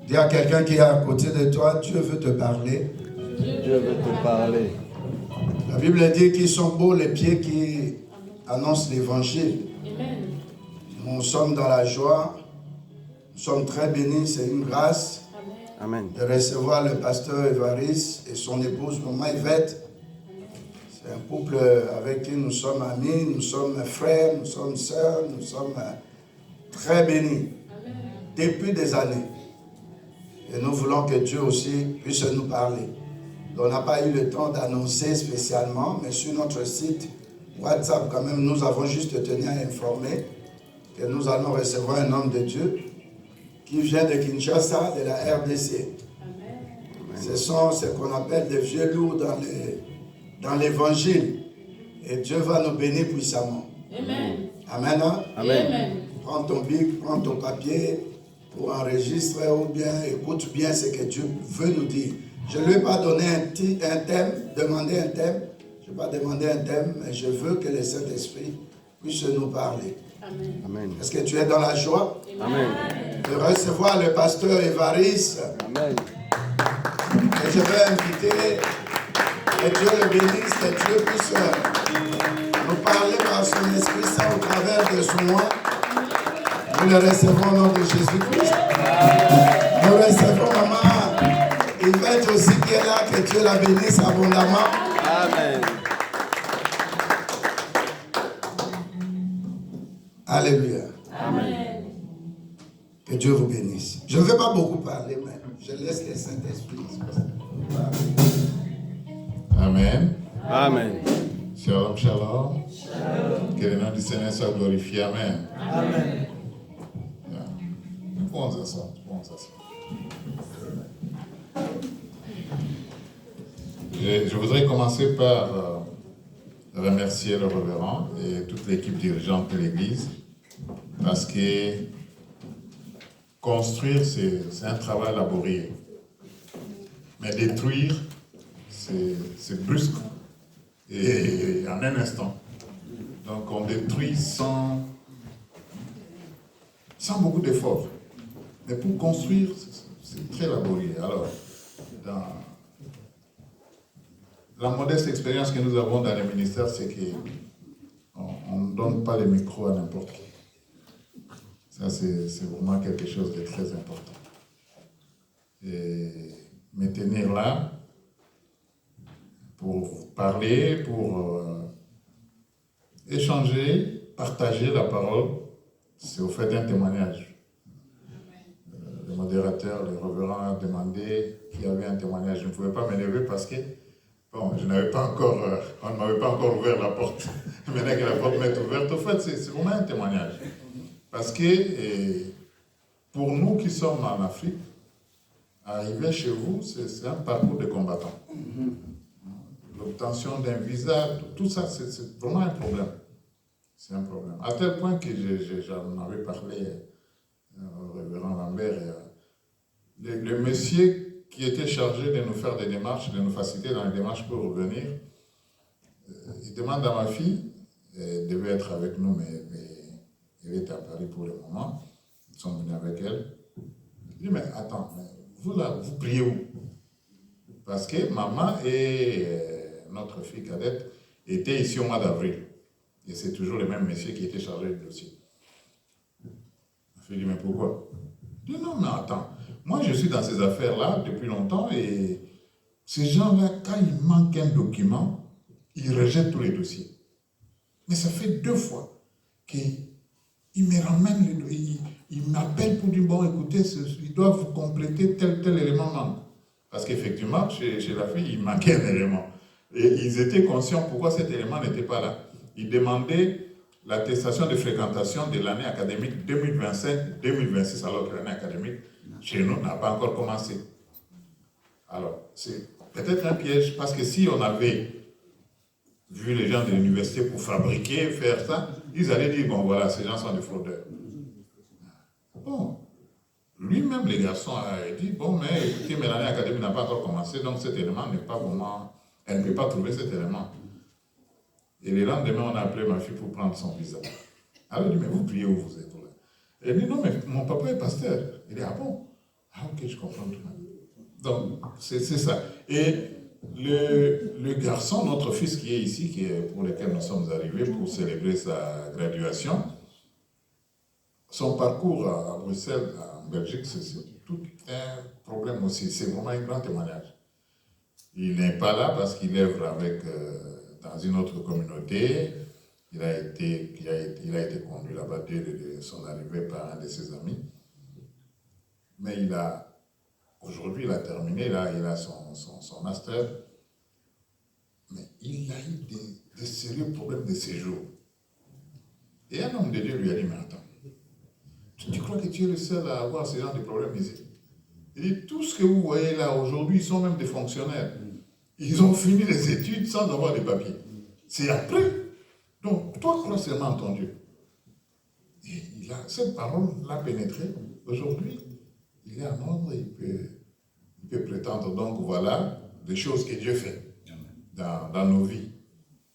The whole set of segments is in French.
Dis à quelqu'un qui est à côté de toi, Dieu veut te parler. Dieu veut te parler. La Bible dit qu'ils sont beaux les pieds qui annoncent l'évangile. Nous sommes dans la joie, nous sommes très bénis, c'est une grâce. Amen. De recevoir le pasteur Évariste et son épouse Maman Yvette. C'est un couple avec qui nous sommes amis, nous sommes frères, nous sommes sœurs, nous sommes très bénis. Amen. Depuis des années. Et nous voulons que Dieu aussi puisse nous parler. On n'a pas eu le temps d'annoncer spécialement, mais sur notre site WhatsApp quand même, nous avons juste tenu à informer que nous allons recevoir un homme de Dieu qui vient de Kinshasa, de la RDC. Amen. Ce sont ce qu'on appelle des vieux lourds dans l'évangile. Et Dieu va nous bénir puissamment. Amen. Amen. Hein? Amen. Amen. Prends ton bic, prends ton papier pour enregistrer ou bien écoute bien ce que Dieu veut nous dire. Je ne lui ai pas donné un thème, demandé un thème. Je n'ai pas demandé un thème, mais je veux que le Saint-Esprit puisse nous parler. Amen. Est-ce que tu es dans la joie? Amen. De recevoir le pasteur Évariste. Amen. Et je vais inviter que Dieu le bénisse, que Dieu puisse nous parler par son Esprit Saint au travers de son nom. Nous le recevons au nom de Jésus-Christ. Nous recevons maman Yvette aussi qui est là, que Dieu Dieu la bénisse abondamment. Amen. Alléluia. Amen. Que Dieu vous bénisse. Je ne vais pas beaucoup parler, mais je laisse le Saint-Esprit parler. Amen. Amen. Shalom, shalom. Que le nom du Seigneur soit glorifié. Amen. Amen. Pouvons ensemble. Je voudrais commencer par remercier le révérend et toute l'équipe dirigeante de l'Église parce que construire, c'est un travail laborieux. Mais détruire, c'est brusque et en un instant. Donc on détruit sans beaucoup d'efforts. Mais pour construire, c'est très laborieux. Alors, dans la modeste expérience que nous avons dans les ministères, c'est qu'on ne donne pas les micros à n'importe qui. Ça, c'est vraiment quelque chose de très important. Et me tenir là pour parler, pour échanger, partager la parole, c'est au fait d'un témoignage. Le modérateur, le révérend a demandé qu'il y avait un témoignage. Je ne pouvais pas m'élever parce que je n'avais pas encore, on ne m'avait pas encore ouvert la porte. Maintenant que la porte m'est ouverte, au fait, c'est vraiment un témoignage. Parce que pour nous qui sommes en Afrique, arriver chez vous, c'est un parcours de combattant. L'obtention d'un visa, tout ça, c'est vraiment un problème. C'est un problème. À tel point que j'en avais parlé au révérend Lambert. Le monsieur qui était chargé de nous faire des démarches, de nous faciliter dans les démarches pour revenir, il demande à ma fille, elle devait être avec nous, mais elle était à Paris pour le moment, ils sont venus avec elle. Il dit, mais attends, vous là, vous priez où? Parce que maman et notre fille cadette étaient ici au mois d'avril. Et c'est toujours le même monsieur qui était chargé du dossier. Ma fille dit, mais pourquoi? Il dit, non, mais attends, moi je suis dans ces affaires-là depuis longtemps et ces gens-là, quand il manque un document, ils rejettent tous les dossiers. Mais ça fait 2 fois qu'ils me ramènent, ils m'appellent pour dire, bon, écoutez, ils doivent compléter tel élément manque. Parce qu'effectivement, chez la fille, il manquait un élément. Et ils étaient conscients pourquoi cet élément n'était pas là. Ils demandaient l'attestation de fréquentation de l'année académique 2025-2026, alors que l'année académique, chez nous, n'a pas encore commencé. Alors, c'est peut-être un piège, parce que si on avait vu les gens de l'université pour fabriquer, faire ça, ils allaient dire, bon voilà, ces gens sont des fraudeurs. Bon, lui-même, les garçons, a dit, bon, mais écoutez, mais l'année académique n'a pas encore commencé, donc cet élément n'est pas vraiment, elle ne peut pas trouver cet élément. Et le lendemain, on a appelé ma fille pour prendre son visa. Alors, elle dit, mais vous priez où vous êtes là? Elle dit, non, mais mon papa est pasteur. Il dit, ah bon? Ah ok, je comprends tout. Donc, c'est ça. Et le garçon, notre fils qui est ici, pour lequel nous sommes arrivés pour célébrer sa graduation, son parcours à Bruxelles, en Belgique, c'est tout un problème aussi. C'est vraiment un grand témoignage. Il n'est pas là parce qu'il œuvre avec, dans une autre communauté. Il a été conduit là-bas dès son arrivée par un de ses amis. Mais aujourd'hui, il a terminé, il a son master. Mais il a eu des sérieux problèmes de séjour. Et un homme de Dieu lui a dit, mais attends, tu crois que tu es le seul à avoir ce genre de problèmes ici? Il dit, tout ce que vous voyez là aujourd'hui, ils sont même des fonctionnaires. Ils ont fini les études sans avoir de papiers. C'est après. Donc, toi, crois seulement en ton Dieu. Et cette parole l'a pénétré. Aujourd'hui, il est en ordre, il peut prétendre. Donc, voilà des choses que Dieu fait dans nos vies.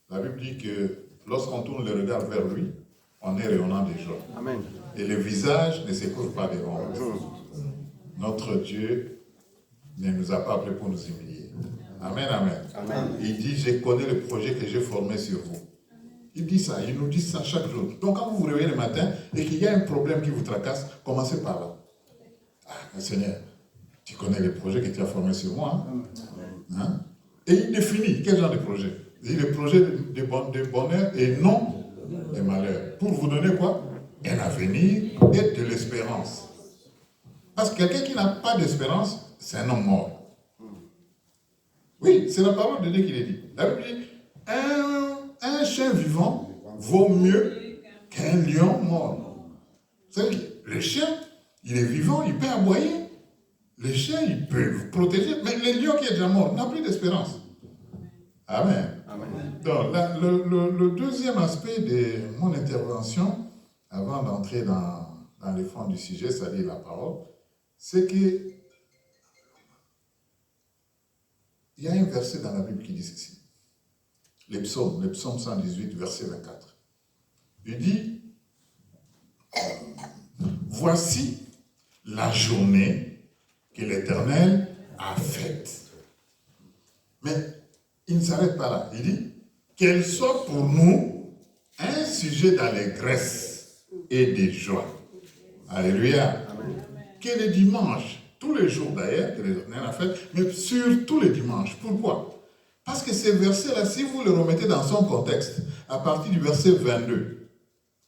La Bible dit que lorsqu'on tourne le regard vers lui, on est rayonnant de joie. Amen. Et le visage ne se couvre pas de honte. Notre Dieu ne nous a pas appelés pour nous humilier. Amen, amen. Amen. Il dit, je connais le projet que j'ai formé sur vous. Il dit ça, il nous dit ça chaque jour. Donc quand vous vous réveillez le matin et qu'il y a un problème qui vous tracasse, commencez par là. Ah, Seigneur, tu connais le projet que tu as formé sur moi. Hein? Et il définit quel genre de projet. Il dit les projets de bonheur et non de malheur. Pour vous donner quoi? Un avenir et de l'espérance. Parce que quelqu'un qui n'a pas d'espérance, c'est un homme mort. Oui, c'est la parole de Dieu qui le dit. La Bible dit, un chien vivant vaut mieux qu'un lion mort. Vous savez, le chien, il est vivant, il peut aboyer. Le chien, il peut vous protéger. Mais le lion qui est déjà mort n'a plus d'espérance. Amen. Amen. Donc, le deuxième aspect de mon intervention, avant d'entrer dans les fonds du sujet, c'est-à-dire la parole, c'est que il y a un verset dans la Bible qui dit ceci. Le psaume 118, verset 24. Il dit, voici la journée que l'Éternel a faite. Mais il ne s'arrête pas là. Il dit, qu'elle soit pour nous un sujet d'allégresse et de joie. Alléluia. Amen. Que les dimanches, tous les jours d'ailleurs, que l'Éternel a fait, mais surtout les dimanches. Pourquoi? Parce que ces versets-là, si vous les remettez dans son contexte, à partir du verset 22,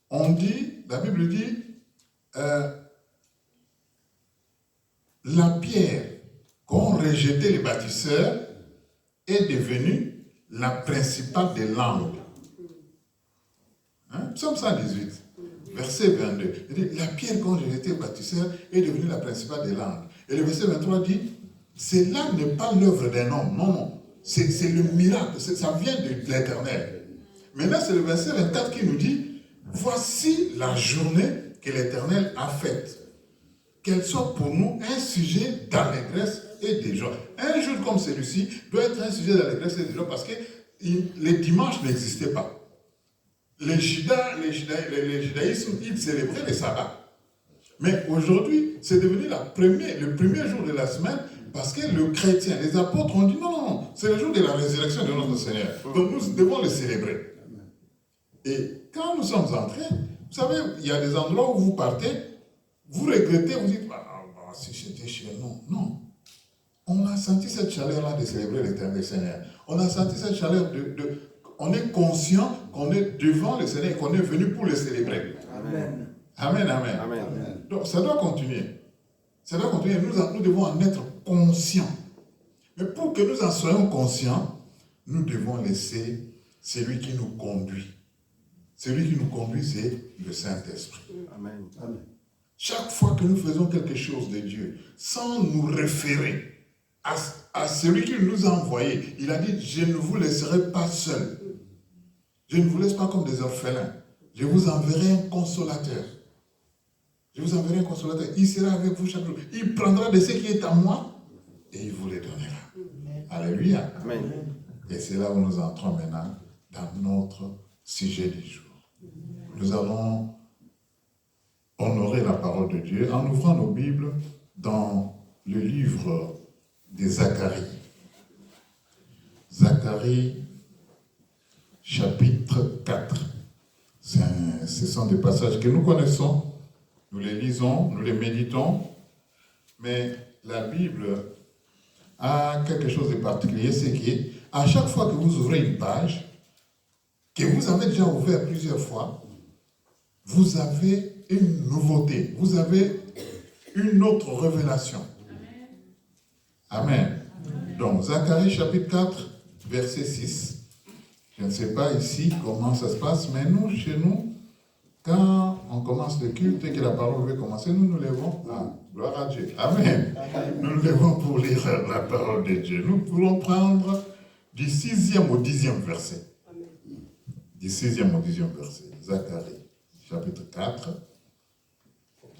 on dit, la Bible dit, la pierre qu'ont rejeté les bâtisseurs est devenue la principale des langues. Hein? Psaume 118. Verset 22, il dit, la pierre qu'ont rejeté les bâtisseurs est devenue la principale des langues. Et le verset 23 dit, cela n'est pas l'œuvre d'un homme, non, non. C'est le miracle, ça vient de l'Éternel. Maintenant, c'est le verset 24 qui nous dit, voici la journée que l'Éternel a faite. Qu'elle soit pour nous un sujet d'allégresse et de joie. Un jour comme celui-ci doit être un sujet d'allégresse et de joie parce que les dimanches n'existaient pas. Les judaïsmes, ils célébraient les sabbats. Mais aujourd'hui, c'est devenu le premier jour de la semaine parce que le chrétien, les apôtres ont dit non, non, non, c'est le jour de la résurrection de notre Seigneur. Donc nous devons le célébrer. Et quand nous sommes entrés, vous savez, il y a des endroits où vous partez, vous regrettez, vous dites, si j'étais chez nous. Non. On a senti cette chaleur-là de célébrer l'éternel Seigneur. On a senti cette chaleur on est conscient qu'on est devant le Seigneur et qu'on est venu pour le célébrer. Amen. Amen, amen. Amen. Donc ça doit continuer. Ça doit continuer. Nous devons en être conscients. Mais pour que nous en soyons conscients, nous devons laisser celui qui nous conduit. Celui qui nous conduit, c'est le Saint-Esprit. Amen. Chaque fois que nous faisons quelque chose de Dieu, sans nous référer à celui qui nous a envoyés, il a dit, je ne vous laisserai pas seul. Je ne vous laisse pas comme des orphelins. Je vous enverrai un consolateur. Je vous enverrai un consolateur. Il sera avec vous chaque jour. Il prendra de ce qui est à moi et il vous les donnera. Alléluia. Amen. Et c'est là où nous entrons maintenant dans notre sujet du jour. Nous allons honorer la parole de Dieu en ouvrant nos Bibles dans le livre de Zacharie. Zacharie, chapitre 4. Ce sont des passages que nous connaissons, nous les lisons, nous les méditons, mais la Bible a quelque chose de particulier, c'est qu'à chaque fois que vous ouvrez une page, que vous avez déjà ouvert plusieurs fois, vous avez une nouveauté, vous avez une autre révélation. Amen. Donc, Zacharie chapitre 4, verset 6. Je ne sais pas ici comment ça se passe, mais nous, chez nous, quand on commence le culte et que la parole veut commencer, nous nous levons. Gloire à Dieu. Amen. Nous nous levons pour lire la parole de Dieu. Nous pourrons prendre du 6e au 10e verset. Du 6e au 10e verset. Zacharie chapitre 4,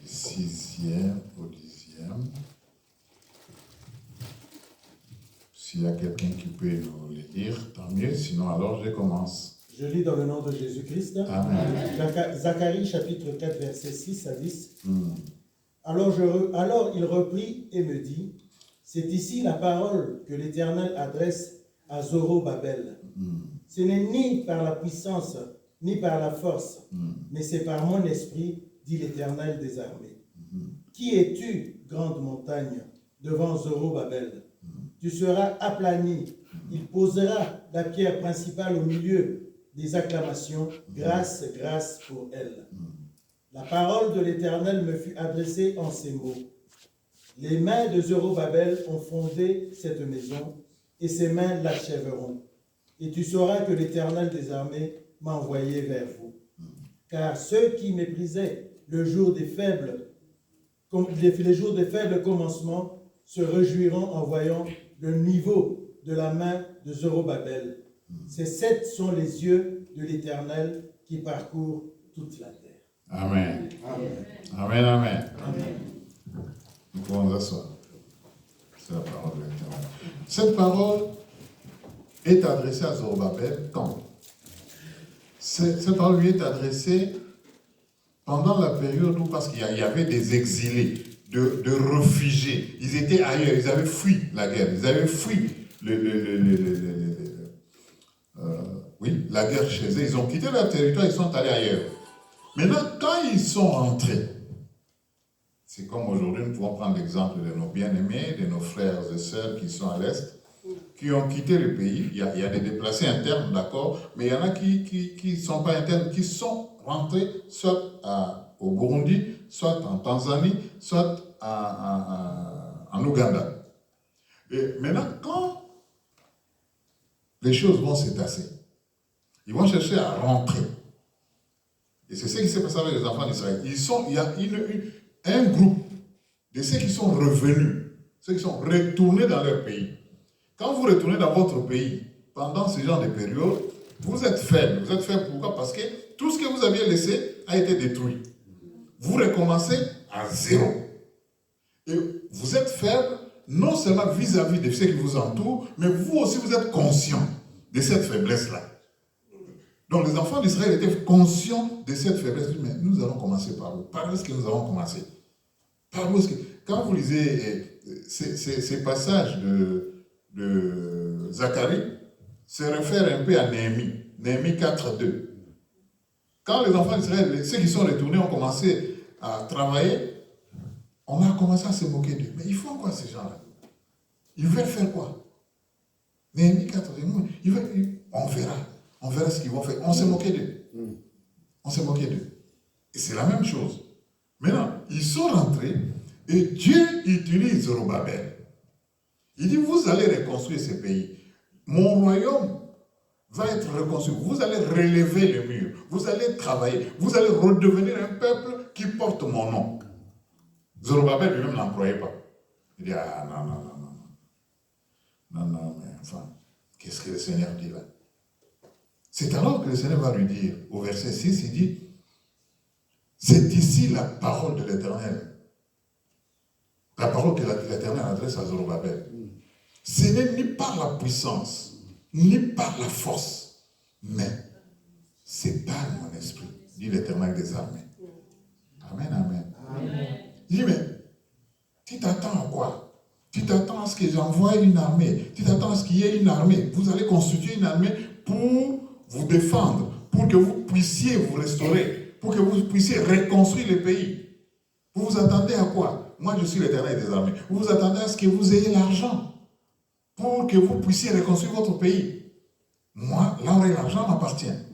du 6e au 10e. S'il y a quelqu'un qui peut nous le lire, tant mieux. Sinon, alors je commence. Je lis dans le nom de Jésus-Christ. Amen. Zacharie chapitre 4, verset 6 à 10. Alors il reprit et me dit, c'est ici la parole que l'Éternel adresse à Zorobabel. Ce n'est ni par la puissance, ni par la force, mais c'est par mon esprit, dit l'Éternel des armées. Qui es-tu, grande montagne, devant Zorobabel? Tu seras aplani Il posera la pierre principale au milieu des acclamations. Grâce, grâce pour elle. La parole de l'Éternel me fut adressée en ces mots. Les mains de Zorobabel ont fondé cette maison, et ses mains l'achèveront. Et tu sauras que l'Éternel des armées m'a envoyé vers vous. Car ceux qui méprisaient le jour des faibles commencements se réjouiront en voyant le niveau de la main de Zorobabel. Ces sept sont les yeux de l'Éternel qui parcourent toute la terre. Amen. Amen, amen. Nous pouvons nous asseoir. C'est la parole de l'Éternel. Cette parole est adressée à Zorobabel quand? Cette parole lui est adressée pendant la période où, parce qu'il y avait des exilés, de réfugiés. Ils étaient ailleurs, ils avaient fui la guerre, ils avaient fui la guerre chez eux. Ils ont quitté leur territoire, ils sont allés ailleurs. Maintenant, quand ils sont rentrés, c'est comme aujourd'hui, nous pouvons prendre l'exemple de nos bien-aimés, de nos frères et sœurs qui sont à l'Est, qui ont quitté le pays. Il y a des déplacés internes, d'accord, mais il y en a qui ne sont pas internes, qui sont rentrés soit au Burundi, soit en Tanzanie, soit en Ouganda. Et maintenant, quand les choses vont se tasser, ils vont chercher à rentrer. Et c'est ce qui s'est passé avec les enfants d'Israël. Il y a un groupe de ceux qui sont revenus, ceux qui sont retournés dans leur pays. Quand vous retournez dans votre pays, pendant ce genre de période, vous êtes faible. Vous êtes faible pourquoi? Parce que tout ce que vous aviez laissé a été détruit. Vous recommencez à zéro. Et vous êtes faible, non seulement vis-à-vis de ceux qui vous entourent, mais vous aussi, vous êtes conscient de cette faiblesse-là. Donc les enfants d'Israël étaient conscients de cette faiblesse. Mais nous allons commencer par où? Par où est-ce que nous allons commencer? Par où est-ce que... Quand vous lisez ces passages de Zacharie, se réfère un peu à Néhémie. Néhémie 4:2. Quand les enfants d'Israël, ceux qui sont retournés, ont commencé à travailler, on a commencé à se moquer d'eux. Mais ils font quoi ces gens-là? Ils veulent faire quoi? Néhémie 4:2. On verra ce qu'ils vont faire. On s'est moqué d'eux. On s'est moqué d'eux. Et c'est la même chose. Maintenant, ils sont rentrés et Dieu utilise Zorobabel. Il dit, vous allez reconstruire ce pays. Mon royaume va être reconstruit. Vous allez relever le mur. Vous allez travailler. Vous allez redevenir un peuple qui porte mon nom. Zorobabel lui-même n'en croyait pas. Il dit, ah non, mais enfin, qu'est-ce que le Seigneur dit là? C'est alors que le Seigneur va lui dire, au verset 6, il dit, c'est ici la parole de l'Éternel. La parole que l'Éternel adresse à Zorobabel. Ce n'est ni par la puissance, ni par la force, mais c'est par mon esprit, dit l'Éternel des armées. Amen, amen. Il dit, mais tu t'attends à quoi? Tu t'attends à ce que j'envoie une armée. Tu t'attends à ce qu'il y ait une armée. Vous allez constituer une armée pour vous défendre, pour que vous puissiez vous restaurer, pour que vous puissiez reconstruire le pays. Vous vous attendez à quoi? Moi, je suis l'Éternel des armées. Vous vous attendez à ce que vous ayez l'argent pour que vous puissiez reconstruire votre pays. Moi, l'or et l'argent m'appartiennent.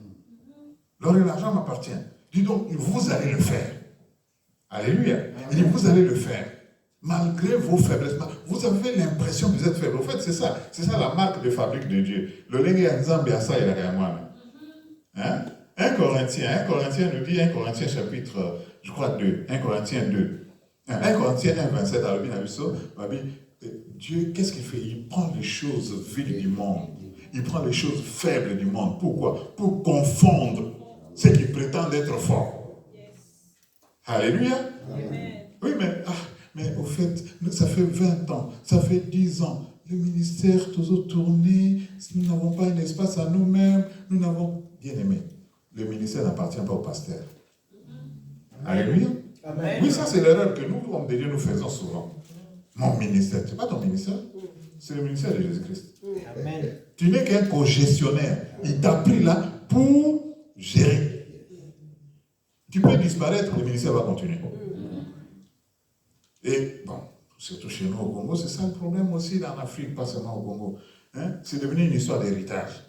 L'or et l'argent m'appartiennent. Dis donc, vous allez le faire. Alléluia. Il dit, vous allez le faire. Malgré vos faiblesses. Vous avez l'impression que vous êtes faible. En fait, c'est ça la marque de fabrique de Dieu. Le lengue ya nzambe asa ya gamana. 1 Corinthiens nous dit, 1 Corinthiens chapitre, je crois 2, 1 Corinthiens 2. 1 Corinthiens 1, 27, Dieu, qu'est-ce qu'il fait? Il prend les choses viles du monde. Il prend les choses faibles du monde. Pourquoi? Pour confondre ceux qui prétendent être forts. Alléluia. Amen. Oui, mais au fait, ça fait 20 ans, ça fait 10 ans. Le ministère toujours tourné, nous n'avons pas un espace à nous-mêmes, nous n'avons... Bien aimé, le ministère n'appartient pas au pasteur. Alléluia. Amen. Oui, ça c'est l'erreur que nous, hommes de Dieu, nous faisons souvent. Mon ministère, c'est pas ton ministère, c'est le ministère de Jésus-Christ. Amen. Tu n'es qu'un co-gestionnaire. Il t'a pris là pour gérer. Tu peux disparaître, le ministère va continuer. Et bon, surtout chez nous au Congo, c'est ça le problème aussi en Afrique, pas seulement au Congo. hein, c'est devenu une histoire d'héritage.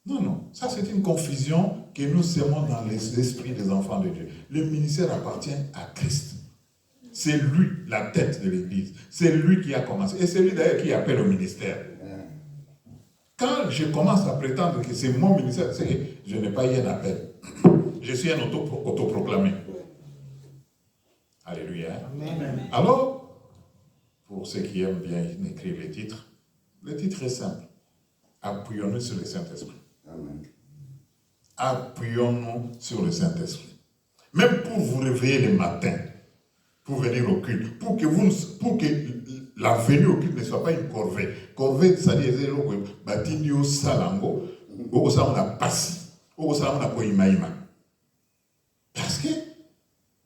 Non, non, ça c'est une confusion que nous semons dans l'esprit des enfants de Dieu. Le ministère appartient à Christ. C'est lui, la tête de l'Église. C'est lui qui a commencé. Et c'est lui d'ailleurs qui appelle au ministère. Quand je commence à prétendre que c'est mon ministère, c'est que je n'ai pas eu un appel. Je suis un autoproclamé. Alléluia. Amen. Alors, pour ceux qui aiment bien écrire les titres, le titre est simple. Appuyons-nous sur le Saint-Esprit. Amen. Appuyons-nous sur le Saint-Esprit. Même pour vous réveiller le matin, pour venir au culte, pour que la venue au culte ne soit pas une corvée. Corvée, c'est-à-dire que batindio salango, ou ça on a passé, ou ça on a koimaïma. Parce que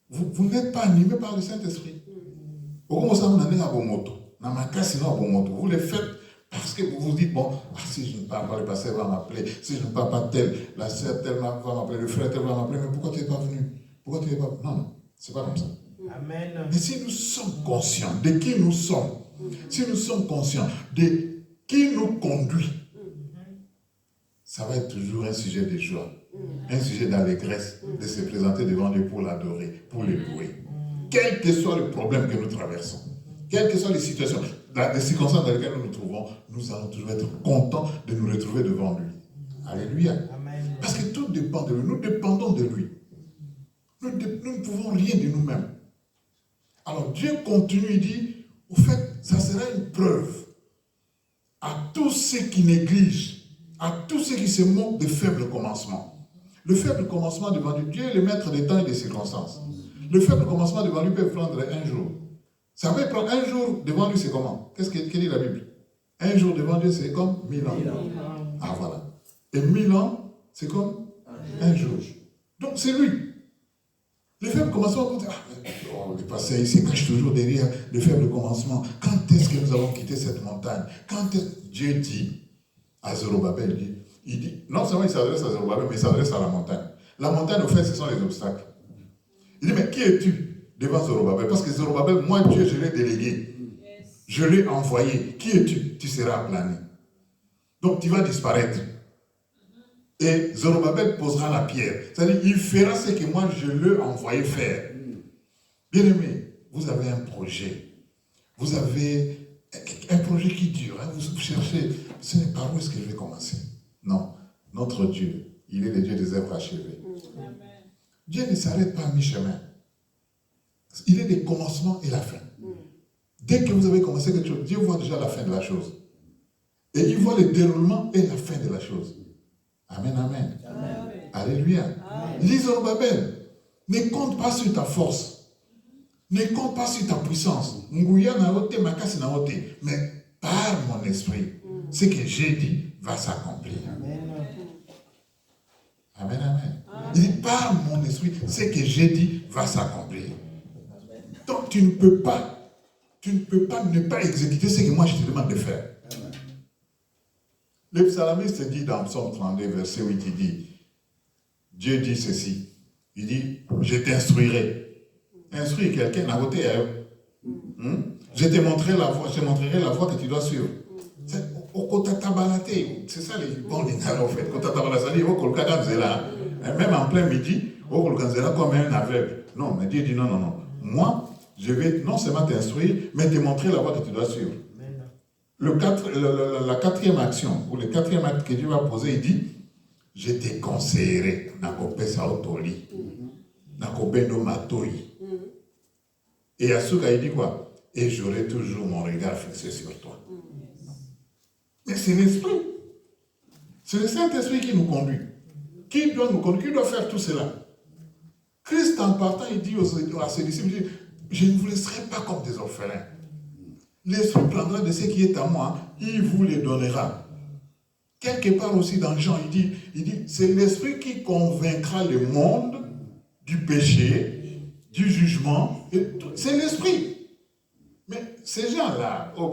vous n'êtes pas animé par le Saint-Esprit. Ou ça on a à vos motos, vous le faites parce que vous vous dites, bon, si je ne parle pas, le pasteur va m'appeler, si je ne parle pas tel, la sœur tel va m'appeler, le frère tel va m'appeler, mais pourquoi tu n'es pas venu? Pourquoi tu n'es pas venu? Non, non, c'est pas comme ça. Amen. Mais si nous sommes conscients de qui nous sommes, si nous sommes conscients de qui nous conduit, ça va être toujours un sujet de joie, un sujet d'allégresse, de se présenter devant Dieu pour l'adorer, pour le louer. Quel que soit le problème que nous traversons, quelles que soient les situations, les circonstances dans lesquelles nous nous trouvons, nous allons toujours être contents de nous retrouver devant lui. Alléluia. Amen. Parce que tout dépend de lui. Nous dépendons de lui. Nous ne pouvons rien de nous-mêmes. Alors Dieu continue, il dit, au fait, ça sera une preuve à tous ceux qui négligent, à tous ceux qui se moquent de faibles commencements. Le faible commencement devant Dieu, Dieu est le maître des temps et des circonstances. Le faible commencement devant lui peut prendre un jour. Ça peut prendre un jour devant lui, c'est comment? Qu'est-ce que dit la Bible? Un jour devant Dieu, c'est comme 1000 ans. Ah voilà. Et 1000 ans, c'est comme un jour. Donc c'est lui. Le faible commencement, le passé, il se cache toujours derrière le faible commencement. Quand est-ce que nous allons quitter cette montagne? Quand Dieu dit à Zorobabel, il dit, non seulement il s'adresse à Zorobabel, mais il s'adresse à la montagne. La montagne, au fait, ce sont les obstacles. Il dit, mais qui es-tu devant Zorobabel? Parce que Zorobabel, moi, Dieu, je l'ai délégué. Je l'ai envoyé. Qui es-tu? Tu seras aplani. Donc, tu vas disparaître. Et Zorobabel posera la pierre. C'est-à-dire, il fera ce que moi, je l'ai envoyé faire. Bien-aimé, vous avez un projet. Vous avez un projet qui dure. Hein? Vous cherchez, ce n'est par où est-ce que je vais commencer? Non. Notre Dieu, il est le Dieu des œuvres achevées. Dieu ne s'arrête pas à mi-chemin. Il est le commencement et la fin. Dès que vous avez commencé quelque chose, Dieu voit déjà la fin de la chose. Et il voit le déroulement et la fin de la chose. Amen, amen. Amen. Alléluia. Zorobabel, ne compte pas sur ta force. Ne compte pas sur ta puissance. Mais par mon esprit, ce que j'ai dit va s'accomplir. Amen, amen. Il dit, par mon esprit, ce que j'ai dit va s'accomplir. Donc tu ne peux pas ne pas exécuter ce que moi je te demande de faire. Le psalmiste dit dans Psaume 32, verset 8, il dit, Dieu dit ceci, il dit, je t'instruirai. Instruire quelqu'un à côté. Je te montrerai la voie, que tu dois suivre. C'est ça les bons en fait. Même en plein midi, comme un aveugle. Non, mais Dieu dit non, non, non. Moi, je vais non seulement t'instruire, mais te montrer la voie que tu dois suivre. La quatrième action, ou le quatrième acte que Dieu va poser, il dit, je te conseillerai. Et Asuka, il dit quoi? Et j'aurai toujours mon regard fixé sur toi. Mais c'est l'Esprit. C'est le Saint-Esprit qui nous conduit. Qui doit nous conduire? Qui doit faire tout cela? Christ, en partant, il dit à ses disciples, il dit, je ne vous laisserai pas comme des orphelins. L'Esprit prendra de ce qui est à moi, il vous les donnera. Quelque part aussi dans Jean, il dit, c'est l'Esprit qui convaincra le monde du péché, du jugement. C'est l'Esprit. Mais ces gens-là, qu'on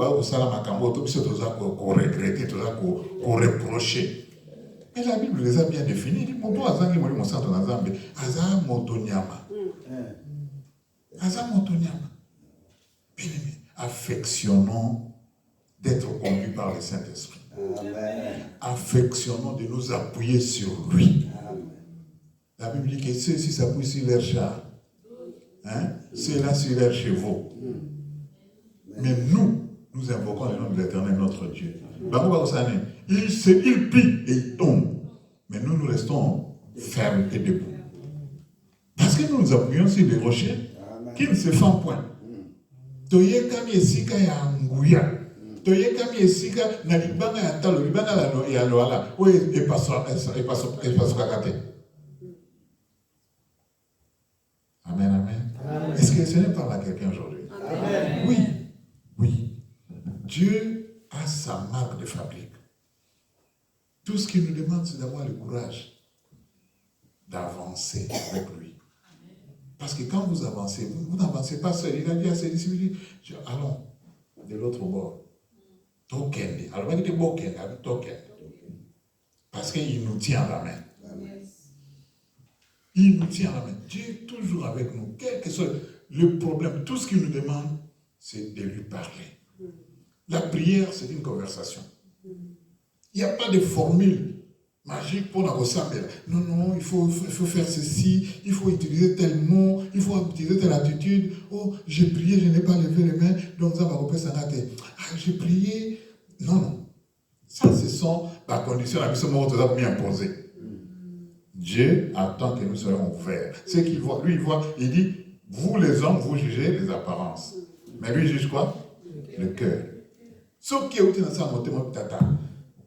regrettait, qu'on reprochait. Mais la Bible les a bien définis. Il dit, affectionnons d'être conduits par le Saint-Esprit. Amen. Affectionnons de nous appuyer sur lui. Amen. La Bible dit que ceux-ci s'appuient sur leurs chars. Hein? Ceux-là sur leurs chevaux. Mais nous invoquons le nom de l'Éternel, notre Dieu. Il plie et il tombe. Mais nous restons fermes et debout. Parce que nous nous appuyons sur des rochers qui ne se font point. Toyekami esika ya nguya. Toyekami esika na libanga ya talo, libanga ya loala. Oui, et passe kakate. Amen, amen. Amen. Est-ce que le Seigneur parle à quelqu'un aujourd'hui? Amen. Oui, oui. Dieu a sa marque de fabrique. Tout ce qu'il nous demande, c'est d'avoir le courage d'avancer avec lui. Parce que quand vous avancez, vous n'avancez pas seul. Il a dit à ses disciples, allons de l'autre bord. Token. Alors, il dit Boken avec Token. Parce qu'il nous tient à la main. Il nous tient à la main. Dieu est toujours avec nous. Quel que soit le problème, tout ce qu'il nous demande, c'est de lui parler. La prière, c'est une conversation. Il n'y a pas de formule magique pour la ressembler. Non, non, il faut faire ceci, il faut utiliser tel mot, il faut utiliser telle attitude. Oh, j'ai prié, je n'ai pas levé les mains, donc ça va repasser sa tête. Ah, j'ai prié. Non, non. Ça, ce sont la condition, la mission que nous avons mis imposée. Dieu attend que nous soyons ouverts. Ce qu'il voit, lui, il voit, il dit, vous les hommes, vous jugez les apparences. Mais lui, il juge quoi? Le cœur. Sauf qu'il y a aussi dans sa montée, mon tata.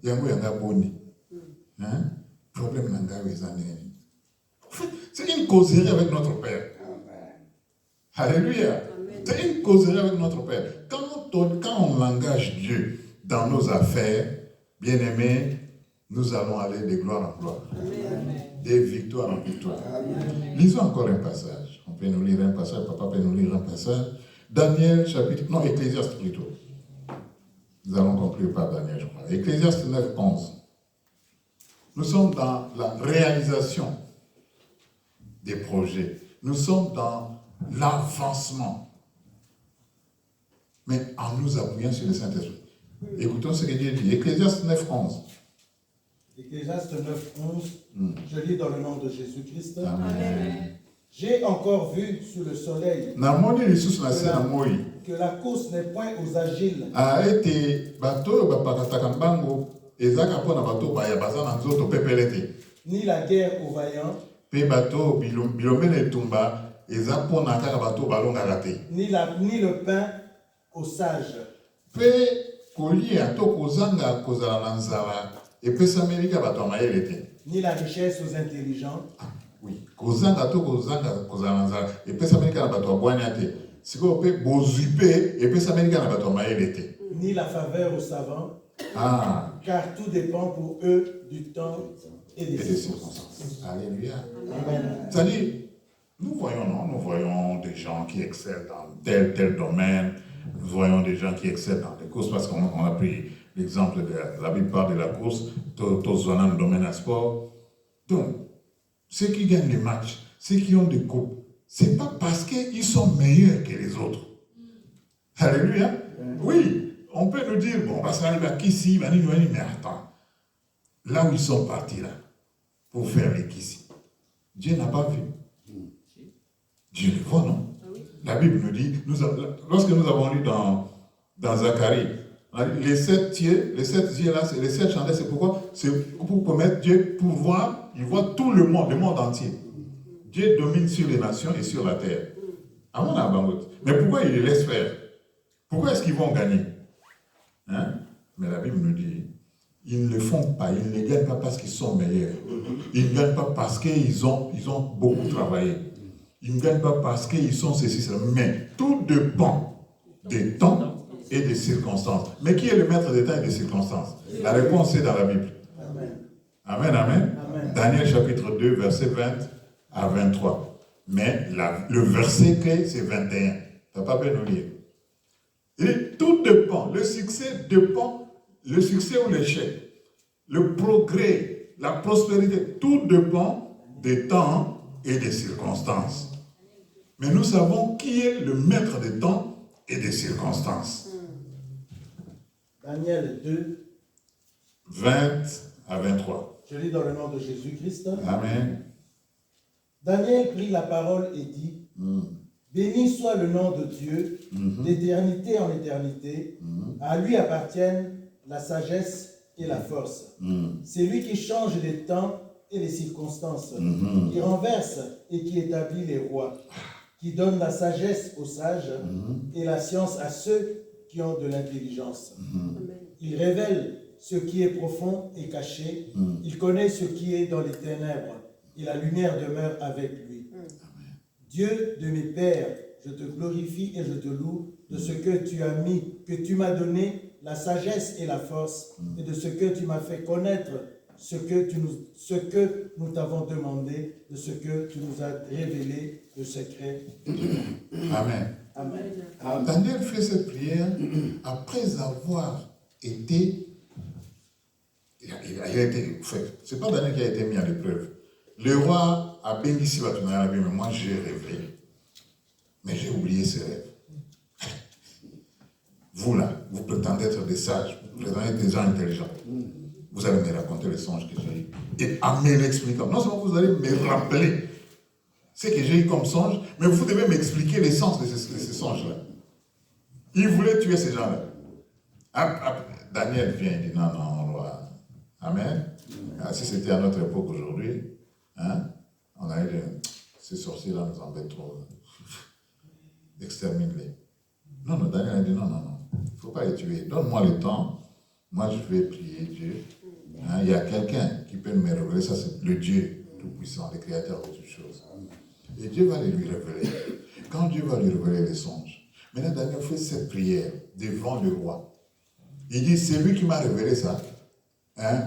Il y a un boni. Hein? Problème n'a pas c'est une causerie avec notre Père. Alléluia. C'est une causerie avec notre Père. Quand on engage Dieu dans nos affaires, bien-aimés, nous allons aller de gloire en gloire. Amen. De victoire en victoire. Amen. Lisons encore un passage. On peut nous lire un passage, papa peut nous lire un passage. Daniel chapitre, non, Ecclésiaste plutôt. Nous allons conclure par Daniel, je crois. Ecclésiaste 9, 11. Nous sommes dans la réalisation des projets. Nous sommes dans l'avancement. Mais en nous appuyant sur le Saint-Esprit. Écoutons ce que Dieu dit. Ecclésiaste 9, 11. Ecclésiaste 9, 11. Je lis dans le nom de Jésus-Christ. Amen. J'ai encore vu sous le soleil que la course n'est point aux agiles, ni la guerre aux vaillants, ni le pain aux sages. Ni la richesse aux intelligents. Oui. Ni la faveur aux savants. Ah. Car tout dépend pour eux du temps et des circonstances. Alléluia. Amen. C'est-à-dire, nous voyons des gens qui excellent dans tel domaine. Nous voyons des gens qui excellent dans les courses parce qu'on a pris l'exemple de la Bible parle de la course, tous dans le domaine du sport. Donc, ceux qui gagnent les matchs, ceux qui ont des coupes, ce n'est pas parce qu'ils sont meilleurs que les autres. Alléluia. Oui, on peut nous dire, bon, on va s'arriver à Kissi, mais attends, là où ils sont partis là, pour faire les Kissi, Dieu n'a pas vu. Dieu le voit, non? La Bible nous dit, lorsque nous avons lu dans Zacharie, les 7 yeux là, c'est les 7 chandelles, c'est pourquoi? C'est pour permettre Dieu pour voir, il voit tout le monde entier. Dieu domine sur les nations et sur la terre. Mais pourquoi il les laisse faire? Pourquoi est-ce qu'ils vont gagner? Hein? Mais la Bible nous dit, ils ne le font pas, ils ne gagnent pas parce qu'ils sont meilleurs. Ils ne gagnent pas parce qu'ils ont beaucoup travaillé. Ils ne gagnent pas parce qu'ils sont ceci, cela. Mais tout dépend des temps et des circonstances. Mais qui est le maître des temps et des circonstances? La réponse est dans la Bible. Amen. Amen, amen. Amen. Daniel chapitre 2, verset 20 à 23. Mais le verset clé, c'est 21. Tu n'as pas pu nous lire. Et tout dépend. Le succès dépend, le succès ou l'échec, le progrès, la prospérité, tout dépend des temps et des circonstances. Mais nous savons qui est le maître des temps et des circonstances. Daniel 2, 20 à 23. je lis dans le nom de Jésus-Christ. Amen. Daniel prit la parole et dit, béni soit le nom de Dieu, d'éternité en éternité. À lui appartiennent la sagesse et la force. C'est lui qui change les temps et les circonstances, qui renverse et qui établit les rois, qui donne la sagesse aux sages et la science à ceux qui ont de l'intelligence. Il révèle ce qui est profond et caché. Il connaît ce qui est dans les ténèbres, et la lumière demeure avec lui. Dieu de mes pères, je te glorifie et je te loue de ce que tu as mis, que tu m'as donné la sagesse et la force, et de ce que tu m'as fait connaître, ce que nous t'avons demandé, de ce que tu nous as révélé, le secret. Amen. Amen. Daniel fait cette prière après avoir été. Il a été fait. C'est pas Daniel qui a été mis à l'épreuve. Le roi a béni si mais moi j'ai rêvé. Mais j'ai oublié ses rêves. Vous là, vous prétendez être des sages, vous prétendez être des gens intelligents. Vous allez me raconter les songes que j'ai eus. Et à me l'expliquer. Non seulement vous allez me rappeler ce que j'ai eu comme songe, mais vous devez m'expliquer les sens de ces songes-là. Il voulait tuer ces gens-là. Daniel vient et dit non, roi. Amen. Si c'était à notre époque aujourd'hui, on allait dire, ces sorciers-là nous embêtent trop. Extermine-les. Non, Daniel a dit non, il ne faut pas les tuer. Donne-moi le temps. Moi, je vais prier Dieu. Il y a quelqu'un qui peut me révéler, ça c'est le Dieu Tout-Puissant, le Créateur de toutes choses. Et Dieu va les lui révéler. Quand Dieu va lui révéler les songes, maintenant Daniel fait cette prière devant le roi. Il dit, c'est lui qui m'a révélé ça.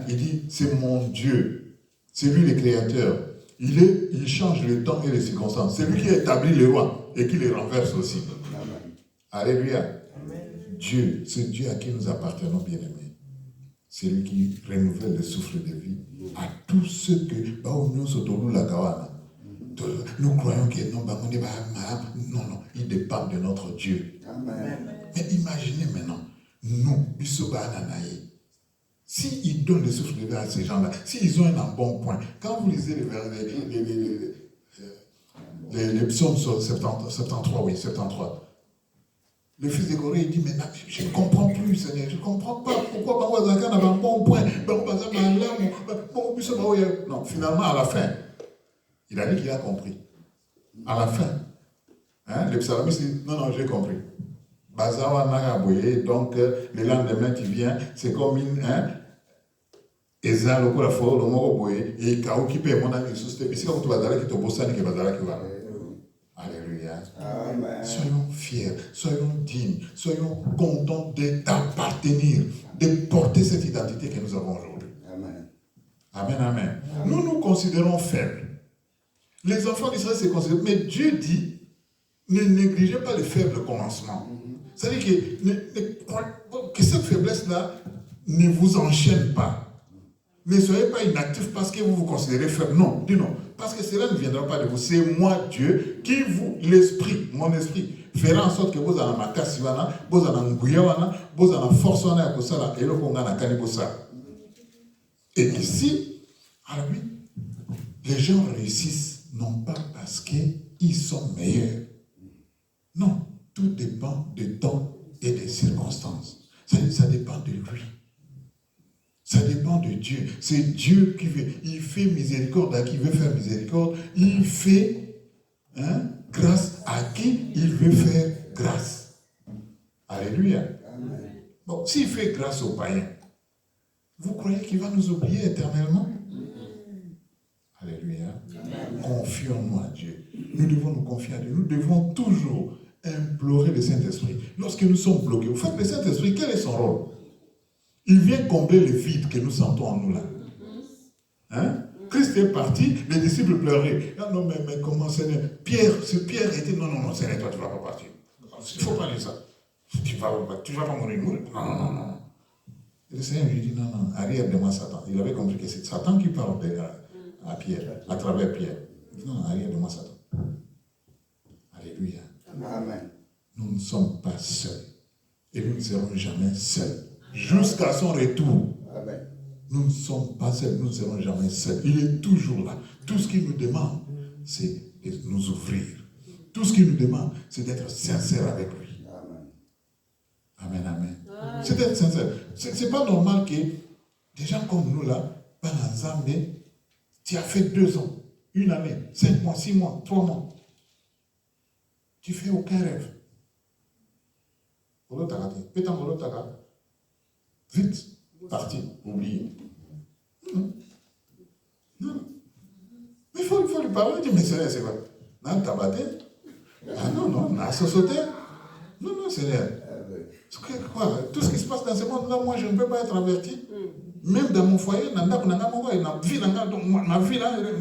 Il dit, c'est mon Dieu. C'est lui le Créateur. Il change le temps et les circonstances. C'est lui qui a établi les rois et qui les renverse aussi. Amen. Alléluia. Amen. Dieu, c'est Dieu à qui nous appartenons, bien-aimés. C'est lui qui renouvelle le souffle de vie à tous ceux que nous croyons que non, il dépend de notre Dieu. Amen. Mais imaginez maintenant, nous, s'ils donnent le souffle de vie à ces gens-là, s'ils ont un bon point, quand vous lisez les psaumes 73, le fils de Corée, il dit, mais je ne comprends plus, Seigneur, je ne comprends pas pourquoi Bangwazaka n'a pas un bon point. Non, finalement, à la fin, il a dit qu'il a compris. À la fin, le psalmiste dit, non, j'ai compris. Bazawa Nagaboye, donc le lendemain, tu viens, c'est comme une. Eza loko la fo lo moko boye et ka occupé mon ami sous te bisika to bazala ki to bosani ke bazala ki wana. Alléluia. Amen. Soyons fiers, soyons dignes, soyons contents d'appartenir, de porter cette identité que nous avons aujourd'hui. Amen. Amen, amen. Nous nous considérons faibles. Les enfants d'Israël se considèrent, mais Dieu dit, ne négligez pas les faibles commencements. C'est-à-dire que cette faiblesse-là ne vous enchaîne pas. Ne soyez pas inactifs parce que vous vous considérez faible. Non, dis non. Parce que cela ne viendra pas de vous. C'est moi, Dieu, qui vous, l'esprit, mon esprit, fera en sorte que vous en avez ma vous en avez vous en avez force, et ici, alors oui, les gens réussissent non pas parce qu'ils sont meilleurs. Non, tout dépend du temps et des circonstances. Ça dépend de lui. Ça dépend de Dieu. C'est Dieu qui veut. Il fait miséricorde à qui veut faire miséricorde. Il fait grâce à qui il veut faire grâce. Alléluia. Amen. Bon, s'il fait grâce aux païens, vous croyez qu'il va nous oublier éternellement? Alléluia. Amen. Confions-nous à Dieu. Nous devons nous confier à Dieu. Nous devons toujours implorer le Saint-Esprit. Lorsque nous sommes bloqués, vous faites le Saint-Esprit, quel est son rôle? Il vient combler le vide que nous sentons en nous là. Christ est parti, les disciples pleuraient. Ah non, mais comment Seigneur? Pierre était, non, Seigneur, toi tu ne vas pas partir. Il ne faut pas dire ça. Tu ne vas pas mourir. Non. Et le Seigneur lui dit, non, arrière de moi Satan. Il avait compris que c'est Satan qui parle à Pierre, à travers Pierre. Il dit, non, arrière de moi Satan. Alléluia. Amen. Nous ne sommes pas seuls. Et nous ne serons jamais seuls. jusqu'à son retour. Amen. Nous ne sommes pas seuls, nous ne serons jamais seuls. Il est toujours là. Tout ce qu'il nous demande, c'est de nous ouvrir. Tout ce qu'il nous demande, c'est d'être sincère avec lui. Amen, amen. C'est d'être sincère. C'est pas normal que des gens comme nous là, par exemple, tu as fait 2 ans, 1 année, 5 mois, 6 mois, 3 mois. Tu fais aucun rêve. Vite, parti, oublié. Non. Mais il faut lui parler, dire, mais c'est quoi? Non, t'as battu? Ah non, on a sauté. Non, Seigneur. Quoi? Tout ce qui se passe dans ce monde-là, moi, je ne peux pas être averti. Même dans mon foyer, dans ma vie,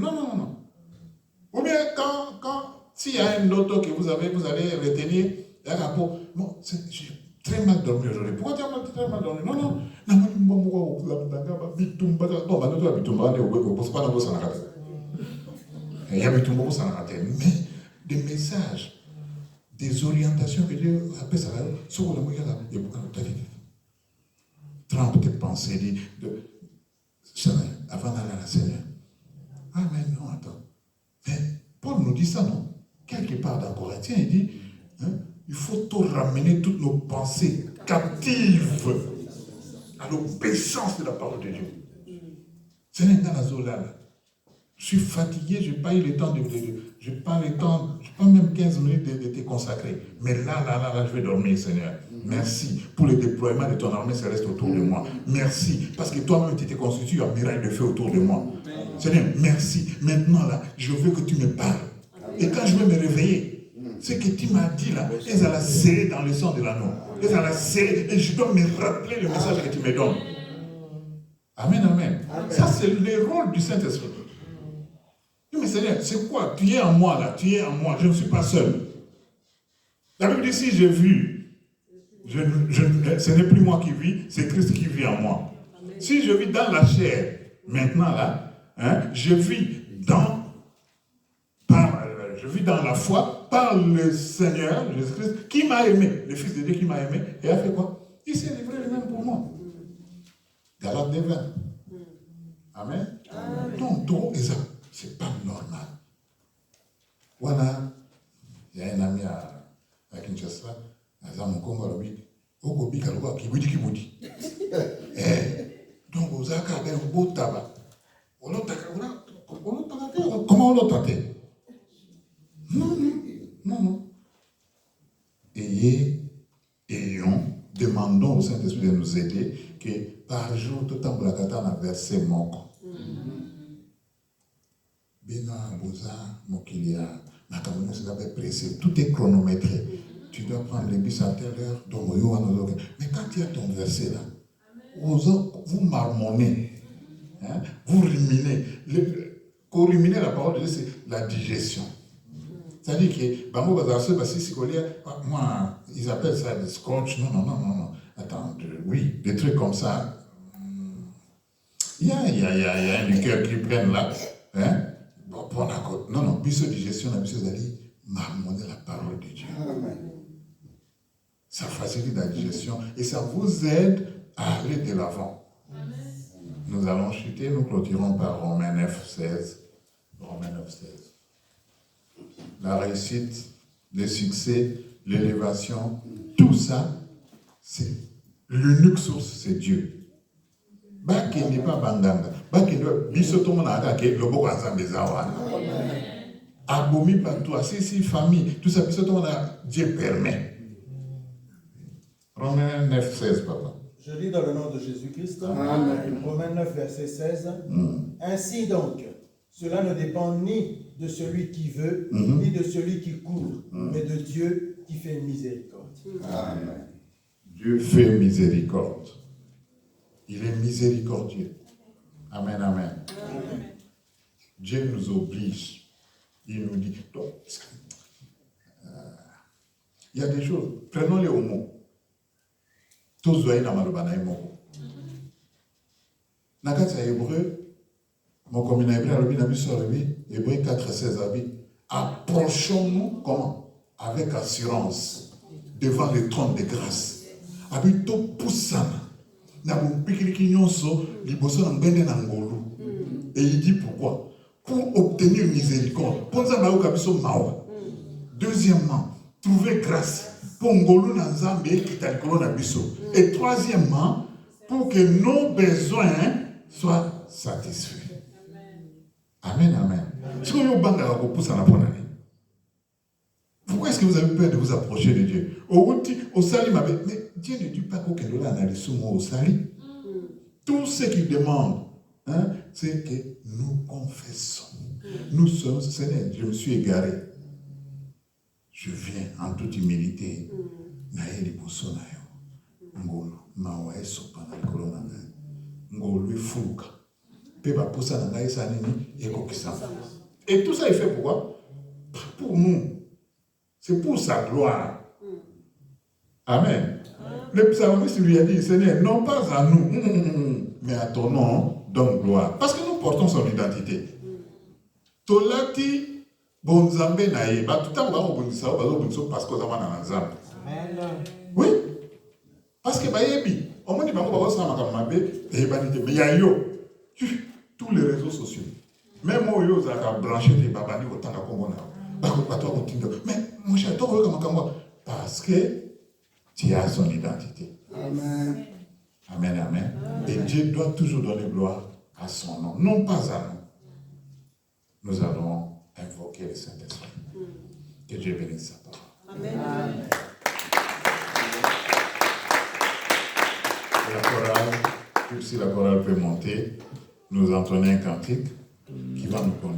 non. Ou bien, s'il y a un auto que vous allez retenir, il y a un rapport. Bon, j'ai très mal dormi aujourd'hui. Pourquoi tu as très mal dormi? Non. Mais des messages, des orientations que Dieu appelle ça. Trempe tes pensées, avant d'aller à la Seigneur. Ah, mais non, attends. Mais Paul nous dit ça, non? Quelque part dans Corinthiens, il dit, il faut tout ramener toutes nos pensées captives à l'obéissance de la parole de Dieu. Seigneur, dans la zone là, je suis fatigué, je n'ai pas eu le temps je n'ai pas même 15 minutes de te consacrer. Mais là, je vais dormir, Seigneur. Merci pour le déploiement de ton armée céleste autour de moi. Merci, parce que toi-même, tu t'es constitué un miracle de feu autour de moi. Seigneur, merci. Maintenant, là, je veux que tu me parles. Et quand je vais me réveiller, ce que tu m'as dit là, et ça l'a scellé dans le sang de l'anneau. Et ça l'a scellé, et je dois me rappeler le message que tu me donnes. Amen. Ça, c'est le rôle du Saint-Esprit. Mais Seigneur, c'est quoi? Tu es en moi là, tu es en moi, je ne suis pas seul. La Bible dit, si j'ai vu, ce n'est plus moi qui vis, c'est Christ qui vit en moi. Si je vis dans la chair, maintenant là, je vis dans la foi par le Seigneur Jésus-Christ qui m'a aimé, le Fils de Dieu qui m'a aimé, et a fait quoi? Il s'est livré lui-même pour moi. Galates 2:20. Amen. Donc, c'est pas normal. Voilà, il y a un ami à Kinshasa, à mon Congo, donc, vous avez un beau tabac. Comment on l'a traité? Non. Demandons au Saint-Esprit de nous aider, que par jour, tout le temps, on a versé mon corps. Tout est chronométré. Tu dois prendre les bus à telle heure. Mais quand il y a ton verset là, vous marmonnez, vous ruminez. Ruminer la parole de Dieu, c'est la digestion. C'est-à-dire que moi, ils appellent ça des scotch. Non. Attends, oui, des trucs comme ça. Il y a un liqueur qui prennent là. Non, biso digestion, la biso d'aller marmonner la parole de Dieu. Ça facilite la digestion et ça vous aide à aller de l'avant. Nous allons chuter, nous clôturons par Romains 9:16. La réussite, le succès, l'élévation, tout ça, c'est l'unique source, c'est Dieu. Baki n'est pas banganga. Baki ne bisotomo na akake lobo ensemble des awa. Abomi partout, si famille, tout ça bisotomo na Dieu permet. Romains 9:16, papa. Je lis dans le nom de Jésus-Christ. Romains 9, verset 16. Ainsi donc, cela ne dépend ni de celui qui veut, ni de celui qui court, mais de Dieu qui fait miséricorde. Amen. Dieu fait miséricorde. Il est miséricordieux. Amen. Dieu nous oblige. Il nous dit. Donc, il y a des choses. Prenons-les au mot. Tous doivent être dans le mot. Nakatsa hébreu, mon commune hébreu 4:16. Approchons-nous comment? Avec assurance devant le trône de grâce. Habito poussana. Et il dit pourquoi? Pour obtenir miséricorde. Deuxièmement, trouver grâce. Et troisièmement, pour que nos besoins soient satisfaits. Amen, amen. Pourquoi est-ce que vous avez peur de vous approcher de Dieu? Mais Dieu ne dit pas qu'au Sali. Tout ce qu'il demande, c'est que nous confessons. Nous sommes, Seigneur, je me suis égaré. Je viens en toute humilité. Et tout ça, il fait pourquoi? Pour nous. C'est pour sa gloire. Amen. Le psalmiste lui a dit, Seigneur, non pas à nous, mais à ton nom, donne gloire. Parce que nous portons son identité. Tolati, bonzambe nae, tout le temps, parce que oui. Parce que, on m'a dit, mais il y a tous les réseaux sociaux. Même moi, je suis branché des babani autant que mais mon cher, parce que tu as son identité. Amen. Amen, amen. Et Dieu doit toujours donner gloire à son nom, non pas à nous. Nous allons invoquer le Saint-Esprit. Que Dieu bénisse sa parole. Amen. La chorale, si la chorale peut monter, nous entonnons un cantique qui va nous conduire.